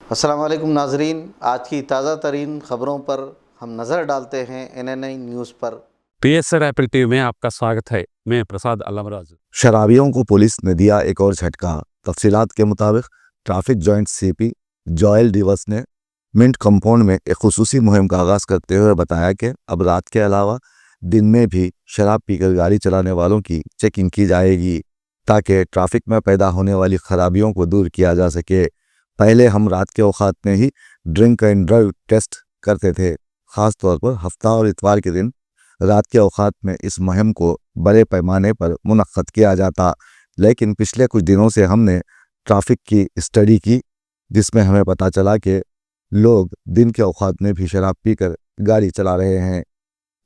अस्सलाम वालेकुम नाजरीन, आज की ताज़ा तरीन ख़बरों पर हम नज़र डालते हैं NNI न्यूज़ पर। PSR एपल टीवी में आपका स्वागत है। मैं प्रसाद अलमराज। शराबियों को पुलिस ने दिया एक और झटका। तफसीलात के मुताबिक ट्रैफिक जॉइंट सीपी जोएल डिवस ने मिंट कंपाउंड में एक खुसूसी मुहिम का आगाज करते हुए बताया कि अब रात के अलावा दिन में भी शराब पीकर गाड़ी चलाने वालों की चेकिंग की जाएगी ताकि ट्रैफिक में पैदा होने वाली खराबियों को दूर किया जा सके। पहले हम रात के औकात में ही ड्रिंक एंड ड्राइव टेस्ट करते थे, ख़ास तौर पर हफ्ता और इतवार के दिन रात के औकात में इस मुहिम को बड़े पैमाने पर मुनक्कद किया जाता। लेकिन पिछले कुछ दिनों से हमने ट्रैफिक की स्टडी की जिसमें हमें पता चला कि लोग दिन के औकात में भी शराब पीकर गाड़ी चला रहे हैं।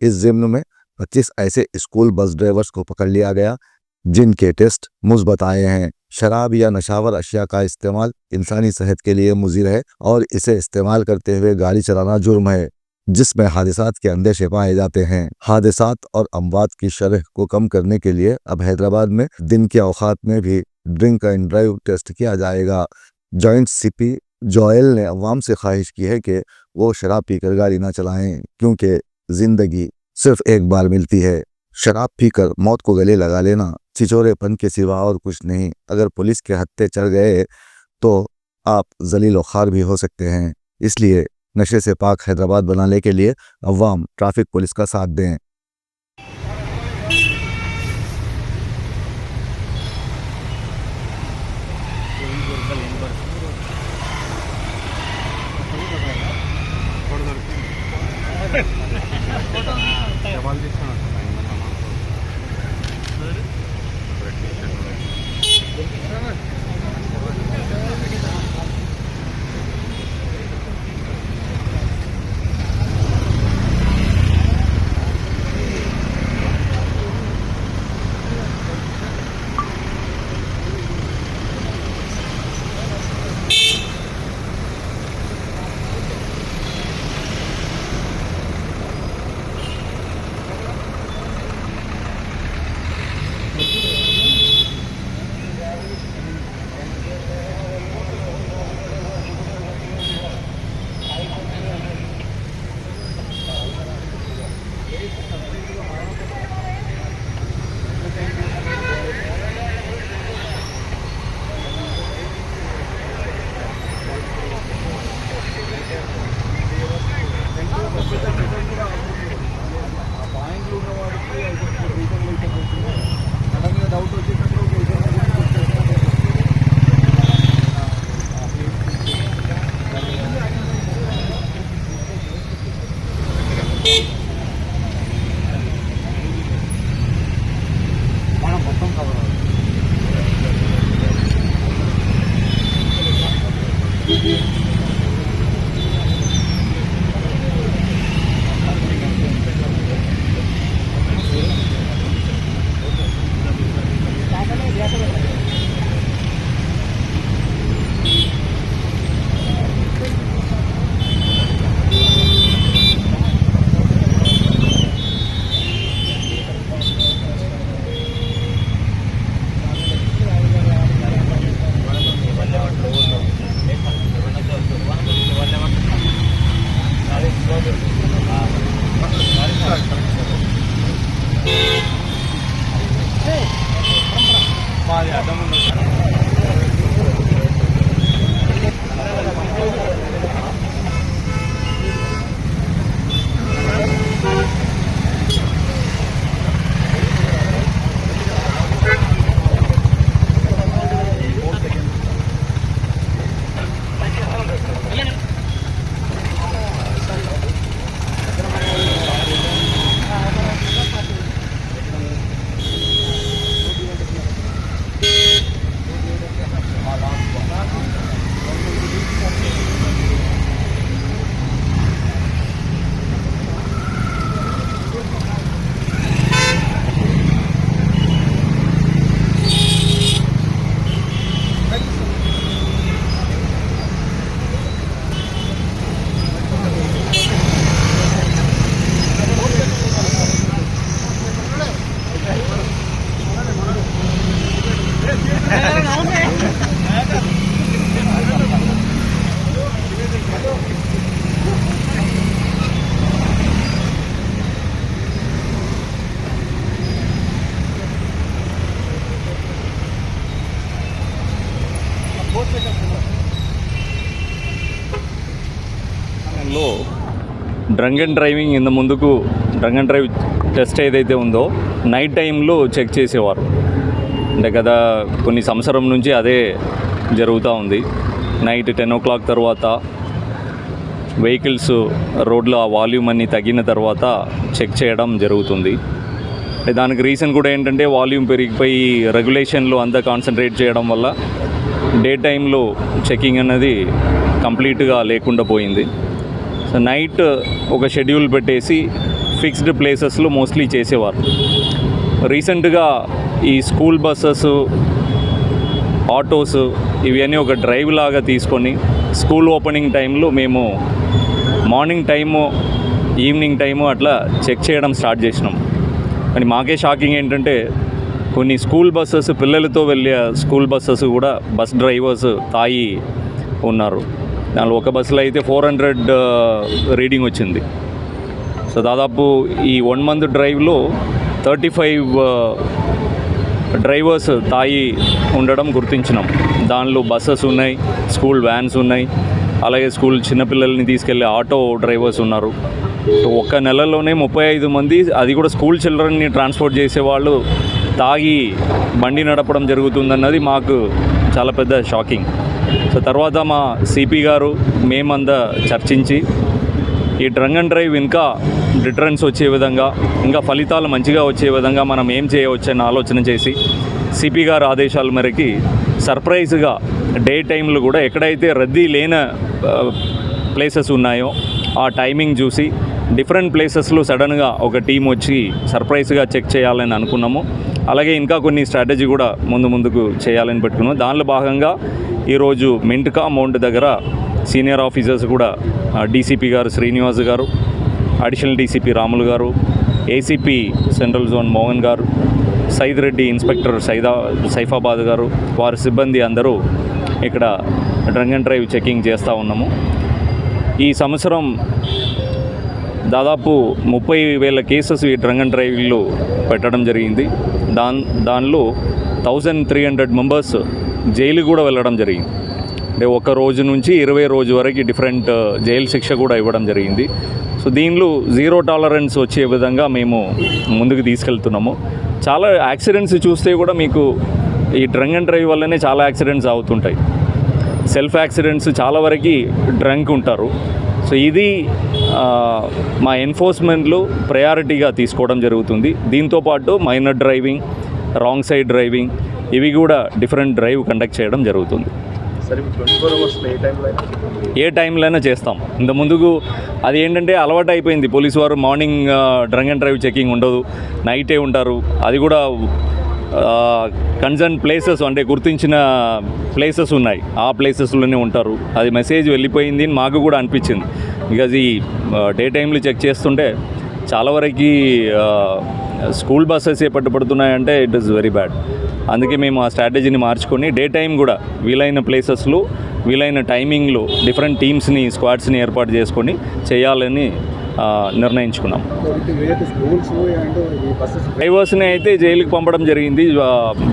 इस ज़िम्न में 25 ऐसे स्कूल बस ड्राइवर्स को पकड़ लिया गया जिनके टेस्ट मुस्बत आए हैं। शराब या नशावर अशिया का इस्तेमाल इंसानी सेहत के लिए मुज़िर है और इसे इस्तेमाल करते हुए गाड़ी चलाना जुर्म है जिसमें हादसात के अंदेशे पाए जाते हैं। हादसात और अमवात की शरह को कम करने के लिए अब हैदराबाद में दिन के औकात में भी ड्रिंक एंड ड्राइव टेस्ट किया जाएगा। जॉइंट सीपी जोएल ने अवाम से ख्वाहिश की है कि वो शराब पीकर गाड़ी ना चलाएं क्योंकि जिंदगी सिर्फ एक बार मिलती है। शराब पीकर मौत को गले लगा लेना छिछोरेपन के सिवा और कुछ नहीं। अगर पुलिस के हत्थे चढ़ गए तो आप जलील व ख़ार भी हो सकते हैं। इसलिए नशे से पाक हैदराबाद बनाने के लिए अवाम ट्रैफिक पुलिस का साथ दें। టైంలో డ్రంక్ అండ్ డ్రైవింగ్ ఇంత ముందుకు డ్రంక్ అండ్ డ్రైవ్ టెస్ట్ ఏదైతే ఉందో నైట్ టైంలో చెక్ చేసేవారు. అంటే గత కొన్ని సంవత్సరం నుంచి అదే జరుగుతూ ఉంది. నైట్ 10 o'clock తర్వాత వెహికల్స్ రోడ్లో ఆ వాల్యూమ్ అన్ని తగ్గిన తర్వాత చెక్ చేయడం జరుగుతుంది. దానికి రీజన్ కూడా ఏంటంటే వాల్యూమ్ పెరిగిపోయి రెగ్యులేషన్లో అంతా కాన్సన్ట్రేట్ చేయడం వల్ల డే టైంలో చెకింగ్ అనేది కంప్లీట్గా లేకుండా పోయింది. సో నైట్ ఒక షెడ్యూల్ పెట్టేసి ఫిక్స్డ్ ప్లేసెస్లో మోస్ట్లీ చేసేవారు. రీసెంట్గా ఈ స్కూల్ బస్సెస్, ఆటోస్ ఇవన్నీ ఒక డ్రైవ్ లాగా తీసుకొని స్కూల్ ఓపెనింగ్ టైంలో మేము మార్నింగ్ టైము, ఈవినింగ్ టైము అట్లా చెక్ చేయడం స్టార్ట్ చేసినాం. కానీ మాకే షాకింగ్ ఏంటంటే కొన్ని స్కూల్ బస్సెస్, పిల్లలతో వెళ్ళే స్కూల్ బస్సెస్ కూడా బస్ డ్రైవర్స్ తాగి ఉన్నారు. దానిలో ఒక బస్సులో అయితే 400 రీడింగ్ వచ్చింది. సో దాదాపు ఈ 1 month డ్రైవ్లో 35 డ్రైవర్స్ తాగి ఉండడం గుర్తించినాం. దానిలో బస్సెస్ ఉన్నాయి, స్కూల్ వ్యాన్స్ ఉన్నాయి, అలాగే స్కూల్ చిన్నపిల్లల్ని తీసుకెళ్లే ఆటో డ్రైవర్స్ ఉన్నారు. సో ఒక్క నెలలోనే 35 మంది, అది కూడా స్కూల్ చిల్డ్రన్ని ట్రాన్స్పోర్ట్ చేసేవాళ్ళు తాగి బండి నడపడం జరుగుతుందన్నది మాకు చాలా పెద్ద షాకింగ్. సో తర్వాత మా సిపి గారు మేమంతా చర్చించి ఈ డ్రంక్ అండ్ డ్రైవ్ ఇంకా డిటరెన్స్ వచ్చే విధంగా, ఇంకా ఫలితాలు మంచిగా వచ్చే విధంగా మనం ఏం చేయవచ్చని ఆలోచన చేసి సిపి గారు ఆదేశాల మేరకి సర్ప్రైజ్గా డే టైంలో కూడా ఎక్కడైతే రద్దీ లేని ప్లేసెస్ ఉన్నాయో ఆ టైమింగ్ చూసి డిఫరెంట్ ప్లేసెస్లో సడన్గా ఒక టీం వచ్చి సర్ప్రైజ్గా చెక్ చేయాలని అనుకున్నాము. అలాగే ఇంకా కొన్ని స్ట్రాటజీ కూడా ముందుకు చేయాలని పెట్టుకున్నాము. దానిలో భాగంగా ఈరోజు మింట్కా మౌంట్ దగ్గర సీనియర్ ఆఫీసర్స్ కూడా డీసీపీ గారు శ్రీనివాస్ గారు, అడిషనల్ డీసీపీ రాములు గారు, ఏసీపీ సెంట్రల్ జోన్ మోహన్ గారు, సైద్ రెడ్డి ఇన్స్పెక్టర్ సైఫాబాద్ గారు, వారి సిబ్బంది అందరూ ఇక్కడ డ్రంక్ అండ్ డ్రైవ్ చెకింగ్ చేస్తూ ఉన్నాము. ఈ సంవత్సరం దాదాపు 30,000 కేసెస్ ఈ డ్రంక్ అండ్ డ్రైవ్లో పెట్టడం జరిగింది. దానిలో 1300 మెంబర్స్ జైలు కూడా వెళ్ళడం జరిగింది. అంటే ఒక రోజు నుంచి 20 రోజు వరకు డిఫరెంట్ జైలు శిక్ష కూడా ఇవ్వడం జరిగింది. సో దీనిలో 0 టాలరెన్స్ వచ్చే విధంగా మేము ముందుకు తీసుకెళ్తున్నాము. చాలా యాక్సిడెంట్స్ చూస్తే కూడా మీకు ఈ డ్రంక్ అండ్ డ్రైవ్ వల్లనే చాలా యాక్సిడెంట్స్ అవుతుంటాయి. సెల్ఫ్ యాక్సిడెంట్స్ చాలా వరకు డ్రంక్ ఉంటారు. సో ఇది మా ఎన్ఫోర్స్మెంట్లో ప్రయారిటీగా తీసుకోవడం జరుగుతుంది. దీంతోపాటు minor driving, wrong side driving ఇవి కూడా డిఫరెంట్ డ్రైవ్ కండక్ట్ చేయడం జరుగుతుంది. ఏ టైంలో అయినా చేస్తాం. ఇంత ముందుకు అది ఏంటంటే అలవాటు అయిపోయింది. పోలీసు వారు morning drunk and drive checking ఉండదు, నైటే ఉంటారు. అది కూడా కన్సర్న్ ప్లేసెస్ అంటే గుర్తించిన ప్లేసెస్ ఉన్నాయి, ఆ ప్లేసెస్లోనే ఉంటారు. అది మెసేజ్ వెళ్ళిపోయింది అని మాకు కూడా అనిపించింది. బికాజ్ ఈ డే టైంలో చెక్ చేస్తుంటే చాలా వరకు స్కూల్ బస్సెస్ పట్టుబడుతున్నాయంటే ఇట్ ఈస్ వెరీ బ్యాడ్. అందుకే మేము ఆ స్ట్రాటజీని మార్చుకొని డే టైం కూడా వీలైన ప్లేసెస్లో వీలైన టైమింగ్లో డిఫరెంట్ టీమ్స్ని, స్క్వాడ్స్ని ఏర్పాటు చేసుకొని చేయాలని నిర్ణయించుకున్నాం. డ్రైవర్స్ని అయితే జైలుకి పంపడం జరిగింది.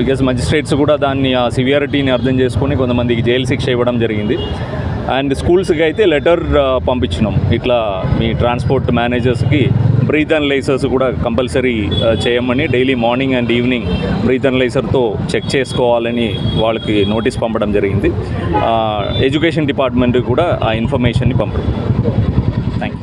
బికాజ్ మజిస్ట్రేట్స్ కూడా దాన్ని ఆ సివియారిటీని అర్థం చేసుకొని కొంతమందికి జైలు శిక్ష ఇవ్వడం జరిగింది. అండ్ స్కూల్స్కి అయితే లెటర్ పంపించినాం. ఇట్లా మీ ట్రాన్స్పోర్ట్ మేనేజర్స్కి బ్రీత్ అనలైజర్స్ కూడా కంపల్సరీ చేయమని, daily morning and evening breath అనలైజర్తో చెక్ చేసుకోవాలని వాళ్ళకి నోటీస్ పంపడం జరిగింది. ఎడ్యుకేషన్ డిపార్ట్మెంట్ కూడా ఆ ఇన్ఫర్మేషన్ని పంపడం.